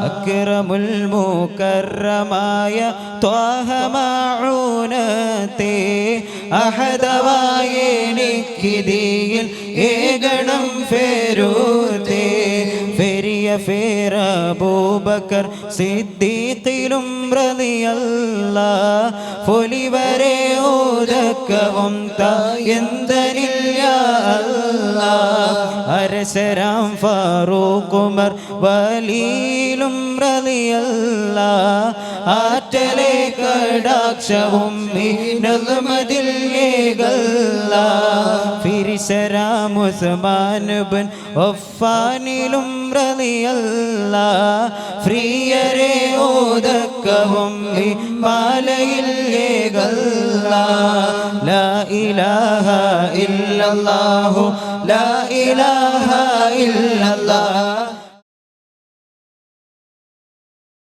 അക്രമുൽ മുകറമായ ത്വാഹ മഊനത്തെ അഹദവായ എനിക്കിതിയിൽ ഏകണം ഫേരൂത്തെ ഫെരിയ ഫേർ അബൂബക്കർ സിദ്ദീഖിലും റളിയല്ലാഹ് ഫൊലിവരെ ഓദക്കവും തായന്തനിൽ യാ അല്ലാഹ് അരസരാം Farooq Umar വലിയിലും റളിയല്ലാഹ് ആറ്റലെ കടാക്ഷവും നഗ്മതിൽ ഏകല്ലാഹ് ഫിരിസരാം Usman bin അഫ്ഫാനിലും റളിയല്ലാഹ് ഫ്രീയരെ ഓദക്കവും മാലയിൽ ഏകല്ലാഹ് ലാ ഇലാഹ ഇല്ലല്ലാഹു ലാ ഇലാഹ ഇല്ലല്ലാഹ്